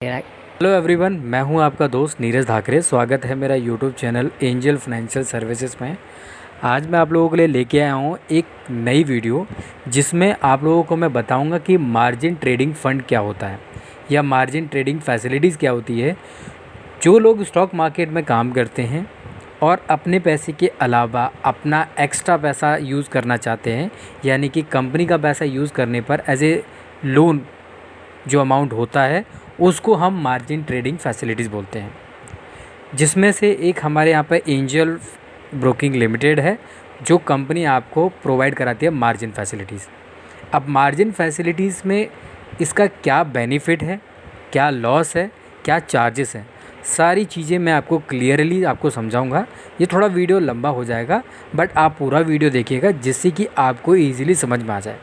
Hello everyone, मैं हूं आपका दोस्त नीरज धाकरे। स्वागत है मेरा YouTube channel angel financial services में। आज मैं आप लोगों के लिए लेके आया हूं एक नई वीडियो, जिसमें आप लोगों को मैं बताऊंगा कि मार्जिन ट्रेडिंग फ़ंड क्या होता है या मार्जिन ट्रेडिंग फैसिलिटीज़ क्या होती है। जो लोग स्टॉक मार्केट में काम करते हैं और अपने पैसे के अलावा अपना एक्स्ट्रा पैसा यूज़ करना चाहते हैं, यानी कि कंपनी का पैसा यूज़ करने पर एज ए लोन जो अमाउंट होता है उसको हम मार्जिन ट्रेडिंग फैसिलिटीज़ बोलते हैं। जिसमें से एक हमारे यहाँ पर एंजल ब्रोकिंग लिमिटेड है, जो कंपनी आपको प्रोवाइड कराती है मार्जिन फैसिलिटीज़। अब मार्जिन फैसिलिटीज़ में इसका क्या बेनिफिट है, क्या लॉस है, क्या चार्जेस हैं, सारी चीज़ें मैं आपको क्लियरली आपको समझाऊंगा। ये थोड़ा वीडियो लंबा हो जाएगा, बट आप पूरा वीडियो देखिएगा जिससे कि आपको ईज़िली समझ में आ जाए।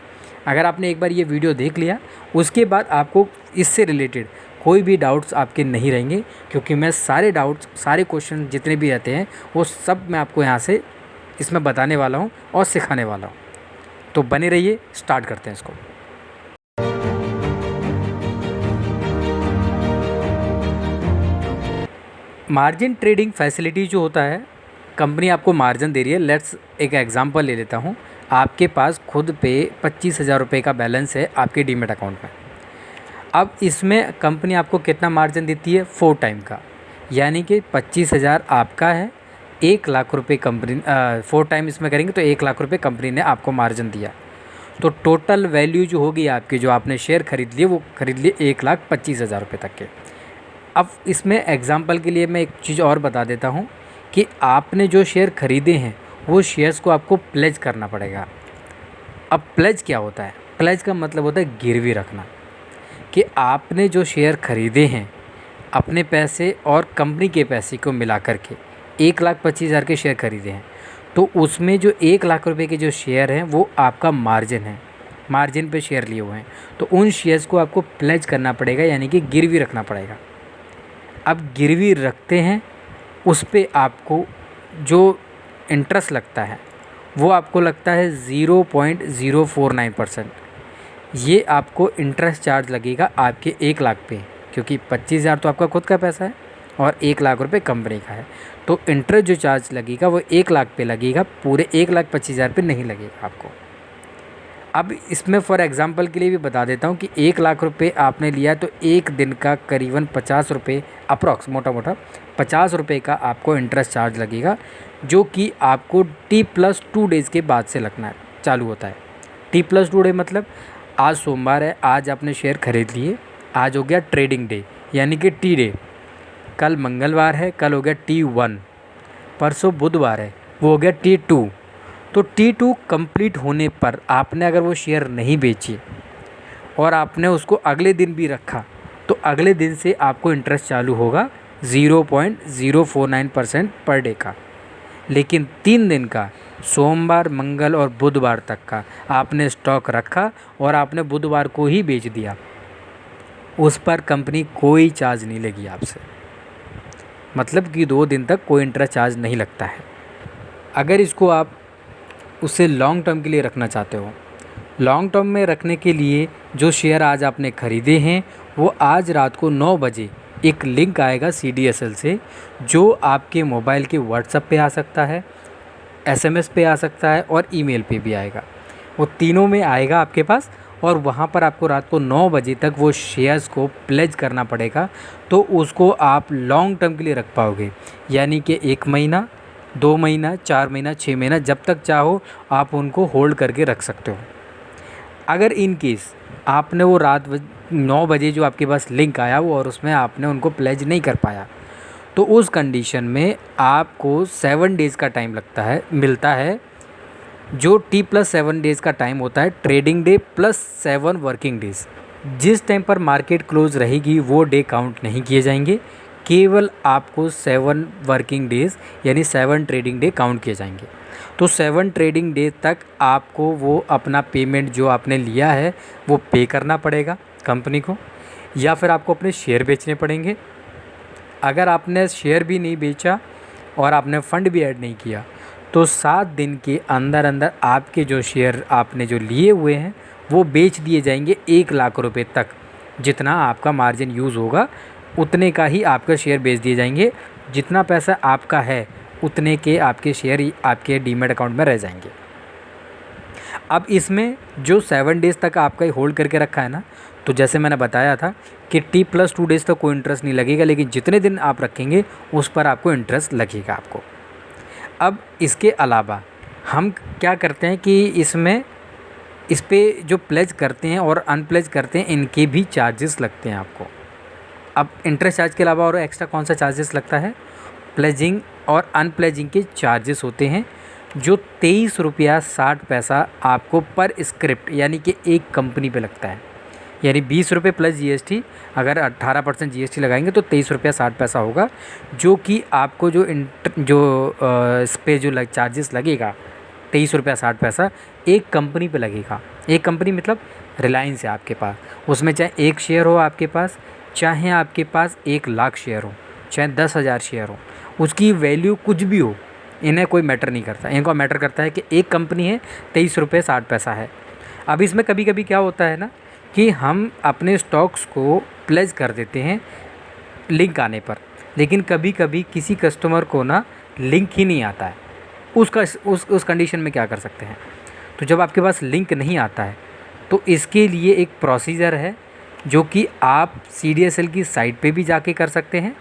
अगर आपने एक बार ये वीडियो देख लिया, उसके बाद आपको इससे रिलेटेड कोई भी डाउट्स आपके नहीं रहेंगे, क्योंकि मैं सारे डाउट्स, सारे क्वेश्चन जितने भी रहते हैं वो सब मैं आपको यहाँ से इसमें बताने वाला हूँ और सिखाने वाला हूँ। तो बने रहिए, स्टार्ट करते हैं इसको। मार्जिन ट्रेडिंग फैसिलिटी जो होता है, कंपनी आपको मार्जिन दे रही है। लेट्स एक एग्जांपल ले लेता हूँ। आपके पास खुद पे 25,000 रुपये का बैलेंस है आपके डीमेट अकाउंट में। अब इसमें कंपनी आपको कितना मार्जिन देती है? 4 टाइम का, यानी कि 25,000 आपका है, 1,00,000 रुपये कंपनी 4 टाइम इसमें करेंगे तो 1,00,000 रुपये कंपनी ने आपको मार्जिन दिया। तो टोटल वैल्यू जो होगी आपकी, जो आपने शेयर खरीद लिए, वो खरीद लिए 1,25,000 रुपये तक के। अब इसमें एग्जांपल के लिए मैं एक चीज़ और बता देता हूँ कि आपने जो शेयर खरीदे हैं वो शेयर्स को आपको प्लेज करना पड़ेगा। अब प्लेज क्या होता है? प्लेज का मतलब होता है गिरवी रखना, कि आपने जो शेयर खरीदे हैं अपने पैसे और कंपनी के पैसे को मिला कर के 1,25,000 के शेयर खरीदे हैं, तो उसमें जो 1,00,000 रुपये के जो शेयर हैं वो आपका मार्जिन है, मार्जिन पे शेयर लिए हुए हैं। तो उन शेयर्स को आपको प्लेज करना पड़ेगा, यानी कि गिरवी रखना पड़ेगा। अब गिरवी रखते हैं, उस पे आपको जो इंटरेस्ट लगता है वो आपको लगता है 0.049%। ये आपको इंटरेस्ट चार्ज लगेगा आपके 1,00,000 पे, क्योंकि 25,000 तो आपका खुद का पैसा है और 1,00,000 रुपये कंपनी का है। तो इंटरेस्ट जो चार्ज लगेगा वो 1,00,000 पे लगेगा, पूरे 1,25,000 पे नहीं लगेगा आपको। अब इसमें फॉर एग्ज़ाम्पल के लिए भी बता देता हूँ कि 1,00,000 रुपये आपने लिया तो एक दिन का करीबन 50 रुपये, अप्रॉक्स मोटा मोटा 50 रुपये का आपको इंटरेस्ट चार्ज लगेगा, जो कि आपको T+2 डेज़ के बाद से लगना है, चालू होता है। T+2 डे मतलब आज सोमवार है, आज आपने शेयर खरीद लिए, आज हो गया ट्रेडिंग डे यानी कि टी डे। कल मंगलवार है, कल हो गया T1। परसों बुधवार है, वो हो गया T2। तो T2 कंप्लीट होने पर आपने अगर वो शेयर नहीं बेची और आपने उसको अगले दिन भी रखा, तो अगले दिन से आपको इंटरेस्ट चालू होगा 0.049% पर डे का। लेकिन 3 दिन का, सोमवार, मंगल और बुधवार तक का आपने स्टॉक रखा और आपने बुधवार को ही बेच दिया, उस पर कंपनी कोई चार्ज नहीं लेगी आपसे। मतलब कि 2 दिन तक कोई इंटरेस्ट चार्ज नहीं लगता है। अगर इसको आप उसे लॉन्ग टर्म के लिए रखना चाहते हो, लॉन्ग टर्म में रखने के लिए जो शेयर आज आपने ख़रीदे हैं वो आज रात को 9 बजे एक लिंक आएगा CDSL से, जो आपके मोबाइल के व्हाट्सएप पे आ सकता है, SMS पे आ सकता है और ईमेल पे भी आएगा। वो तीनों में आएगा आपके पास, और वहाँ पर आपको रात को 9 बजे तक वो शेयर्स को प्लेज करना पड़ेगा। तो उसको आप लॉन्ग टर्म के लिए रख पाओगे, यानी कि 1 महीना, 2 महीना, 4 महीना, 6 महीना, जब तक चाहो आप उनको होल्ड करके रख सकते हो। अगर इन केस आपने वो रात 9 बजे जो आपके पास लिंक आया वो और उसमें आपने उनको प्लेज नहीं कर पाया, तो उस कंडीशन में आपको 7 डेज़ का टाइम मिलता है, जो T+7 डेज़ का टाइम होता है, trading debt plus 7 working days. जिस टाइम पर मार्केट क्लोज रहेगी वो डे काउंट नहीं किए जाएंगे, केवल आपको 7 वर्किंग डेज़ यानी 7 ट्रेडिंग डे काउंट किए जाएंगे। तो 7 ट्रेडिंग डे तक आपको वो अपना पेमेंट जो आपने लिया है वो पे करना पड़ेगा कंपनी को, या फिर आपको अपने शेयर बेचने पड़ेंगे। अगर आपने शेयर भी नहीं बेचा और आपने फ़ंड भी ऐड नहीं किया, तो 7 दिन के अंदर अंदर आपके जो शेयर आपने जो लिए हुए हैं वो बेच दिए जाएंगे 1,00,000 रुपये तक, जितना आपका मार्जिन यूज़ होगा उतने का ही आपका शेयर बेच दिए जाएंगे। जितना पैसा आपका है उतने के आपके शेयर आपके डीमैट अकाउंट में रह जाएंगे। अब इसमें जो 7 डेज़ तक आपका होल्ड करके रखा है ना, तो जैसे मैंने बताया था कि T+2 डेज़ तक कोई इंटरेस्ट नहीं लगेगा, लेकिन जितने दिन आप रखेंगे उस पर आपको इंटरेस्ट लगेगा आपको। अब इसके अलावा हम क्या करते हैं कि इस पे जो प्लेज करते हैं और अनप्लेज करते हैं इनके भी चार्जेस लगते हैं आपको। अब इंटरेस्ट चार्ज के अलावा और एक्स्ट्रा कौन सा चार्जेस लगता है? प्लेजिंग और अनप्लेजिंग के चार्जेस होते हैं, जो 23 रुपया 60 पैसा आपको पर स्क्रिप्ट यानी कि एक कंपनी पे लगता है। यानी 20 रुपये प्लस जीएसटी, अगर 18% जीएसटी लगाएंगे तो 23 रुपया 60 पैसा होगा, जो कि आपको इस पे जो चार्जेस लगेगा 23 रुपया 60 पैसा एक कंपनी पे लगेगा। एक कंपनी मतलब रिलायंस है आपके पास, उसमें चाहे एक शेयर हो आपके पास, चाहे आपके पास 1,00,000 शेयर हो, चाहे 10,000 शेयर हो, उसकी वैल्यू कुछ भी हो, इन्हें कोई मैटर नहीं करता। इनको मैटर करता है कि एक कंपनी है, 23 रुपये 60 पैसा है। अब इसमें कभी कभी क्या होता है ना कि हम अपने स्टॉक्स को प्लेज कर देते हैं लिंक आने पर, लेकिन कभी कभी किसी कस्टमर को ना लिंक ही नहीं आता है। उस कंडीशन में क्या कर सकते हैं? तो जब आपके पास लिंक नहीं आता है तो इसके लिए एक प्रोसीजर है जो कि आप CDSL की साइट पे भी जाके कर सकते हैं।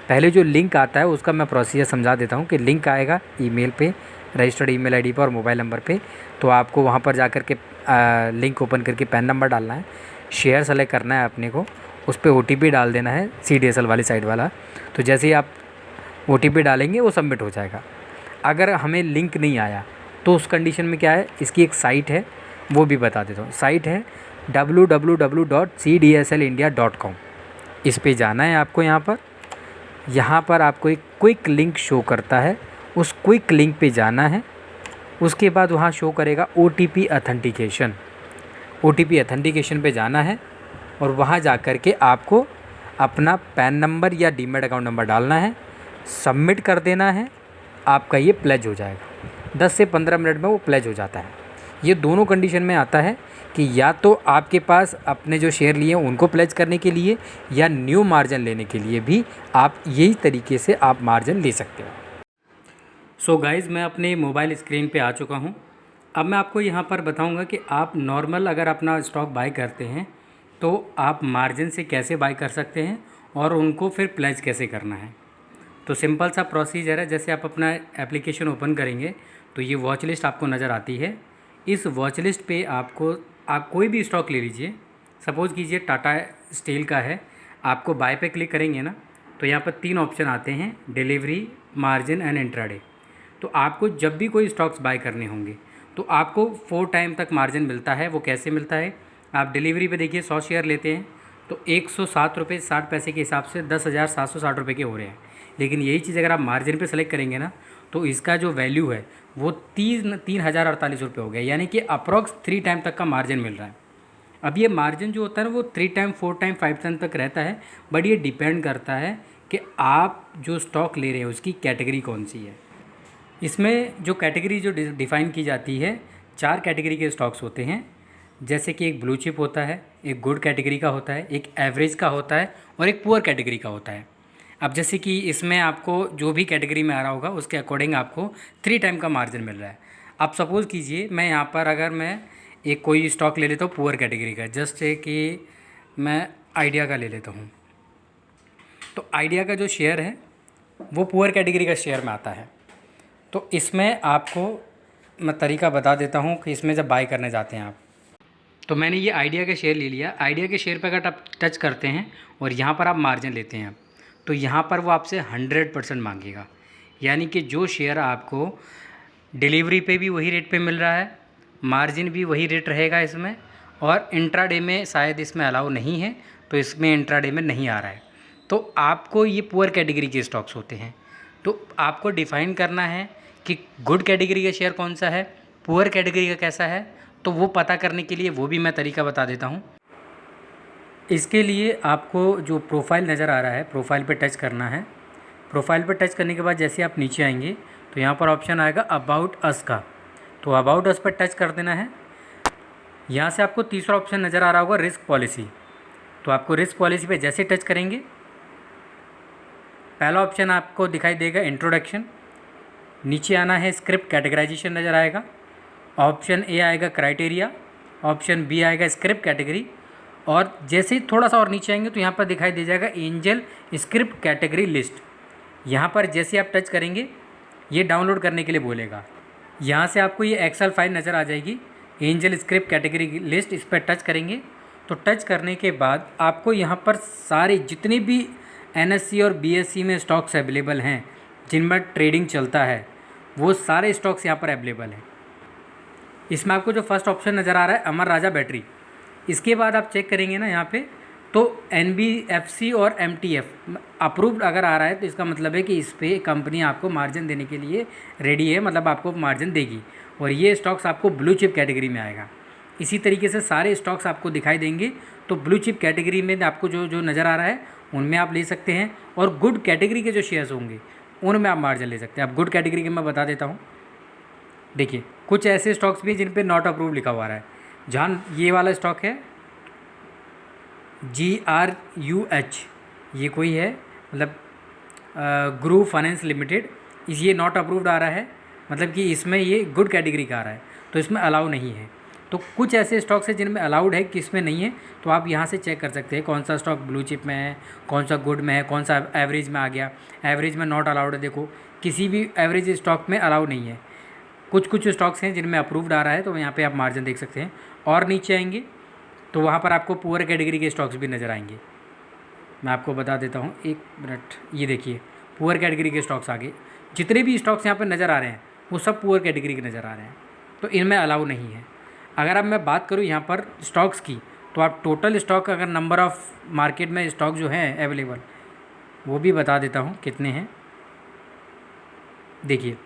पहले जो लिंक आता है उसका मैं प्रोसीजर समझा देता हूँ कि लिंक आएगा ईमेल पे, रजिस्टर्ड ईमेल आईडी पर और मोबाइल नंबर पे। तो आपको वहाँ पर जा कर के लिंक ओपन करके पैन नंबर डालना है, शेयर सेलेक्ट करना है अपने को, उस पर OTP डाल देना है CDSL वाली साइट वाला। तो जैसे ही आप OTP डालेंगे वो सबमिट हो जाएगा। अगर हमें लिंक नहीं आया तो उस कंडीशन में क्या है, इसकी एक साइट है वो भी बता देता हूँ। साइट है www.cdslindia.com। इस पे जाना है आपको। यहाँ पर आपको एक क्विक लिंक शो करता है, उस क्विक लिंक पे जाना है। उसके बाद वहाँ शो करेगा OTP ऑथेंटिकेशन। OTP ऑथेंटिकेशन पे जाना है और वहाँ जा कर के आपको अपना पैन नंबर या डीमैट अकाउंट नंबर डालना है, सबमिट कर देना है, आपका ये प्लेज हो जाएगा। 10 से 15 मिनट में वो प्लेज हो जाता है। ये दोनों कंडीशन में आता है कि या तो आपके पास अपने जो शेयर लिए हैं उनको प्लेज करने के लिए, या न्यू मार्जिन लेने के लिए भी आप यही तरीके से आप मार्जिन ले सकते हो। सो गाइज़, मैं अपने मोबाइल स्क्रीन पे आ चुका हूँ। अब मैं आपको यहाँ पर बताऊँगा कि आप नॉर्मल अगर अपना स्टॉक बाय करते हैं तो आप मार्जिन से कैसे बाय कर सकते हैं और उनको फिर प्लेज कैसे करना है। तो सिंपल सा प्रोसीजर है। जैसे आप अपना एप्लीकेशन ओपन करेंगे तो ये वॉच लिस्ट आपको नज़र आती है। इस वॉच लिस्ट पे आप कोई भी स्टॉक ले लीजिए। सपोज़ कीजिए टाटा स्टील का है, आपको बाय पे क्लिक करेंगे ना तो यहाँ पर 3 ऑप्शन आते हैं, डिलीवरी, मार्जिन एंड इंट्राडे। तो आपको जब भी कोई स्टॉक्स बाय करने होंगे तो आपको 4 टाइम तक मार्जिन मिलता है। वो कैसे मिलता है? आप डिलीवरी पे देखिए 100 शेयर लेते हैं तो 107 रुपये 60 पैसे के हिसाब से 10,760 रुपये के हो रहे हैं। लेकिन यही चीज़ अगर आप मार्जिन पे सेलेक्ट करेंगे ना तो इसका जो वैल्यू है वो 3,048 रुपये हो गया, यानी कि अप्रॉक्स 3 टाइम तक का मार्जिन मिल रहा है। अब ये मार्जिन जो होता है ना वो 3 टाइम, 4 टाइम, 5 टाइम तक रहता है, बट ये डिपेंड करता है कि आप जो स्टॉक ले रहे हैं उसकी कैटेगरी कौन सी है। इसमें जो कैटेगरी जो डिफ़ाइन की जाती है, 4 कैटेगरी के स्टॉक्स होते हैं। जैसे कि एक ब्लू चिप होता है, एक गुड कैटेगरी का होता है, एक एवरेज का होता है और एक पुअर कैटेगरी का होता है। अब जैसे कि इसमें आपको जो भी कैटेगरी में आ रहा होगा उसके अकॉर्डिंग आपको 3 टाइम का मार्जिन मिल रहा है। अब सपोज़ कीजिए मैं यहाँ पर अगर मैं एक कोई स्टॉक ले लेता हूँ पुअर कैटेगरी का, जस्ट कि मैं आइडिया का ले लेता हूँ। तो आइडिया का जो शेयर है वो पुअर कैटेगरी का शेयर में आता है। तो इसमें आपको मैं तरीका बता देता हूँ कि इसमें जब बाय करने जाते हैं आप, तो मैंने ये आइडिया के शेयर ले लिया। आइडिया के शेयर पर अगर आप टच करते हैं और यहाँ पर आप मार्जिन लेते हैं तो यहाँ पर वो आपसे 100% मांगेगा। यानी कि जो शेयर आपको डिलीवरी पे भी वही रेट पे मिल रहा है, मार्जिन भी वही रेट रहेगा इसमें, और इंट्राडे में शायद इसमें अलाउ नहीं है तो इसमें इंट्राडे में नहीं आ रहा है। तो आपको ये पुअर कैटेगरी के स्टॉक्स होते हैं। तो आपको डिफ़ाइन करना है कि गुड कैटेगरी का शेयर कौन सा है, पुअर कैटेगरी का कैसा है। तो वो पता करने के लिए वो भी मैं तरीका बता देता हूँ। इसके लिए आपको जो प्रोफाइल नज़र आ रहा है, प्रोफाइल पे टच करना है। प्रोफाइल पे टच करने के बाद जैसे आप नीचे आएंगे तो यहाँ पर ऑप्शन आएगा अबाउट अस का, तो अबाउट अस पर टच कर देना है। यहाँ से आपको तीसरा ऑप्शन नज़र आ रहा होगा रिस्क पॉलिसी। तो आपको रिस्क पॉलिसी पे जैसे टच करेंगे, पहला ऑप्शन आपको दिखाई देगा इंट्रोडक्शन, नीचे आना है स्क्रिप्ट कैटेगराइजेशन नज़र आएगा, ऑप्शन ए आएगा क्राइटेरिया, ऑप्शन बी आएगा स्क्रिप्ट कैटेगरी, और जैसे ही थोड़ा सा और नीचे आएंगे तो यहाँ पर दिखाई दे जाएगा एंजल स्क्रिप्ट कैटेगरी लिस्ट। यहाँ पर जैसे आप टच करेंगे ये डाउनलोड करने के लिए बोलेगा। यहाँ से आपको ये एक्सेल फाइल नज़र आ जाएगी, एंजल स्क्रिप्ट कैटेगरी लिस्ट, इस पर टच करेंगे तो टच करने के बाद आपको यहाँ पर सारे जितने भी NSE और BSE में स्टॉक्स अवेलेबल हैं जिनमें ट्रेडिंग चलता है वो सारे स्टॉक्स यहाँ पर अवेलेबल हैं। इसमें आपको जो फर्स्ट ऑप्शन नज़र आ रहा है अमर राजा बैटरी, इसके बाद आप चेक करेंगे ना यहाँ पे तो NBFC और MTF अप्रूव्ड अगर आ रहा है तो इसका मतलब है कि इस पर कंपनी आपको मार्जिन देने के लिए रेडी है, मतलब आपको मार्जिन देगी, और ये स्टॉक्स आपको ब्लू चिप कैटेगरी में आएगा। इसी तरीके से सारे स्टॉक्स आपको दिखाई देंगे, तो ब्लू चिप कैटेगरी में आपको जो जो नज़र आ रहा है उनमें आप ले सकते हैं, और गुड कैटेगरी के जो शेयर्स होंगे उनमें आप मार्जिन ले सकते हैं। अब गुड कैटेगरी के मैं बता देता हूँ। देखिए कुछ ऐसे स्टॉक्स भी जिन पे नॉट अप्रूव लिखा हुआ है, जहाँ ये वाला स्टॉक है GRUH, ये कोई है मतलब ग्रू फाइनेंस लिमिटेड, ये नॉट अप्रूव्ड आ रहा है, मतलब कि इसमें ये गुड कैटेगरी का आ रहा है तो इसमें अलाउ नहीं है। तो कुछ ऐसे स्टॉक्स हैं जिनमें अलाउड है, किसमें नहीं है, तो आप यहाँ से चेक कर सकते हैं कौन सा स्टॉक ब्लू चिप में है, कौन सा गुड में है, कौन सा एवरेज में आ गया। एवरेज में नॉट अलाउड है, देखो किसी भी एवरेज स्टॉक में अलाउ नहीं है। कुछ स्टॉक्स हैं जिनमें अप्रूव्ड आ रहा है, तो यहाँ पे आप मार्जिन देख सकते हैं। और नीचे आएंगे तो वहाँ पर आपको पुअर कैटेगरी के स्टॉक्स भी नज़र आएंगे। मैं आपको बता देता हूँ, एक मिनट, ये देखिए पुअर कैटेगरी के स्टॉक्स आगे, जितने भी स्टॉक्स यहाँ पर नज़र आ रहे हैं वो सब पुअर कैटेगरी के नज़र आ रहे हैं, तो इनमें अलाउ नहीं है। अगर अब मैं बात करूँ यहाँ पर स्टॉक्स की, तो आप टोटल स्टॉक, अगर नंबर ऑफ़ मार्केट में स्टॉक जो हैं अवेलेबल वो भी बता देता हूँ कितने हैं। देखिए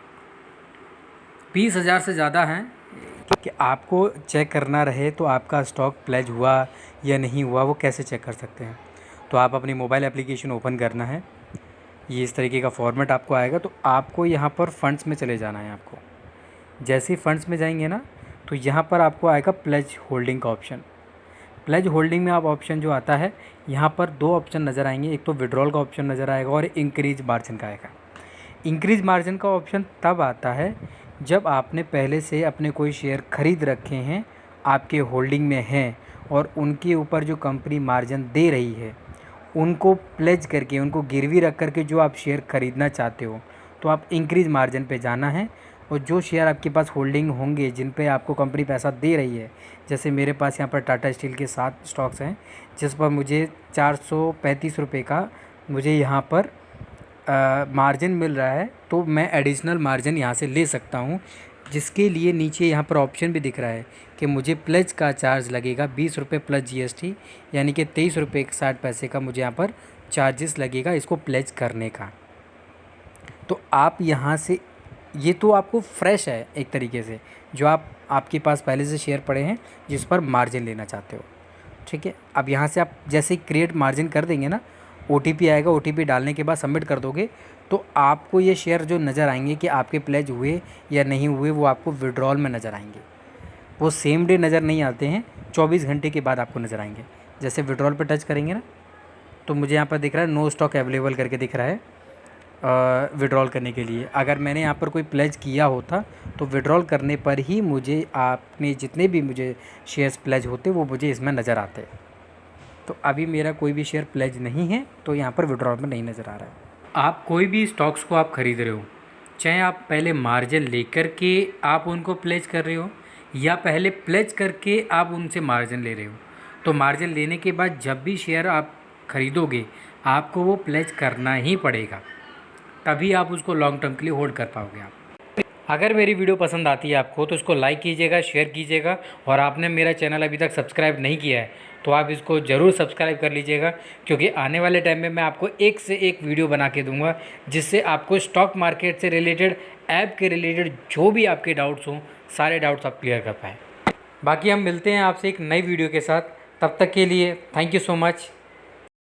20,000 से ज़्यादा हैं। कि आपको चेक करना रहे तो आपका स्टॉक प्लेज हुआ या नहीं हुआ वो कैसे चेक कर सकते हैं, तो आप अपनी मोबाइल एप्लीकेशन ओपन करना है, ये इस तरीके का फॉर्मेट आपको आएगा। तो आपको यहाँ पर फंड्स में चले जाना है। आपको जैसे ही फंड्स में जाएंगे ना तो यहाँ पर आपको आएगा प्लेज होल्डिंग का ऑप्शन। प्लेज होल्डिंग में आप ऑप्शन जो आता है यहाँ पर दो ऑप्शन नज़र आएंगे, एक तो विड्रॉल का ऑप्शन नज़र आएगा और इंक्रीज मार्जिन का आएगा। इंक्रीज मार्जिन का ऑप्शन तब आता है जब आपने पहले से अपने कोई शेयर ख़रीद रखे हैं, आपके होल्डिंग में हैं, और उनके ऊपर जो कंपनी मार्जिन दे रही है उनको प्लेज करके, उनको गिरवी रख करके जो आप शेयर ख़रीदना चाहते हो, तो आप इंक्रीज़ मार्जिन पे जाना है। और जो शेयर आपके पास होल्डिंग होंगे जिन पे आपको कंपनी पैसा दे रही है, जैसे मेरे पास यहाँ पर टाटा स्टील के 7 स्टॉक्स हैं जिस पर मुझे 435 रुपये का मुझे यहाँ पर मार्जिन मिल रहा है, तो मैं एडिशनल मार्जिन यहाँ से ले सकता हूँ, जिसके लिए नीचे यहाँ पर ऑप्शन भी दिख रहा है कि मुझे प्लेज का चार्ज लगेगा 20 रुपये प्लस GST, यानी कि 23 रुपये 60 पैसे का मुझे यहाँ पर चार्जेस लगेगा इसको प्लेज करने का। तो आप यहाँ से, ये तो आपको फ्रेश है एक तरीके से, जो आपके पास पहले से शेयर पड़े हैं जिस पर मार्जिन लेना चाहते हो, ठीक है। अब यहाँ से आप जैसे ही क्रिएट मार्जिन कर देंगे ना, OTP आएगा, OTP डालने के बाद सबमिट कर दोगे तो आपको ये शेयर जो नज़र आएंगे कि आपके प्लेज हुए या नहीं हुए, वो आपको विड्रॉल में नज़र आएंगे। वो सेम डे नज़र नहीं आते हैं, 24 घंटे के बाद आपको नज़र आएंगे। जैसे विड्रॉल पर टच करेंगे ना तो मुझे यहाँ पर दिख रहा है नो स्टॉक अवेलेबल करके दिख रहा है विड्रॉल करने के लिए। अगर मैंने यहाँ पर कोई प्लेज किया होता तो विड्रॉल करने पर ही मुझे आपने जितने भी मुझे शेयर्स प्लेज होते वो मुझे इसमें नज़र आते। तो अभी मेरा कोई भी शेयर प्लेज नहीं है तो यहाँ पर विड्रॉल में नहीं नज़र आ रहा है। आप कोई भी स्टॉक्स को आप ख़रीद रहे हो, चाहे आप पहले मार्जिन लेकर के आप उनको प्लेज कर रहे हो या पहले प्लेज करके आप उनसे मार्जिन ले रहे हो, तो मार्जिन लेने के बाद जब भी शेयर आप ख़रीदोगे आपको वो प्लेज करना ही पड़ेगा, तभी आप उसको लॉन्ग टर्म के लिए होल्ड कर पाओगे आप। अगर मेरी वीडियो पसंद आती है आपको तो इसको लाइक कीजिएगा, शेयर कीजिएगा, और आपने मेरा चैनल अभी तक सब्सक्राइब नहीं किया है तो आप इसको ज़रूर सब्सक्राइब कर लीजिएगा, क्योंकि आने वाले टाइम में मैं आपको एक से एक वीडियो बना के दूंगा जिससे आपको स्टॉक मार्केट से रिलेटेड, ऐप के रिलेटेड जो भी आपके डाउट्स हों सारे डाउट्स आप क्लियर कर पाएँ। बाकी हम मिलते हैं आपसे एक नई वीडियो के साथ, तब तक के लिए थैंक यू सो मच।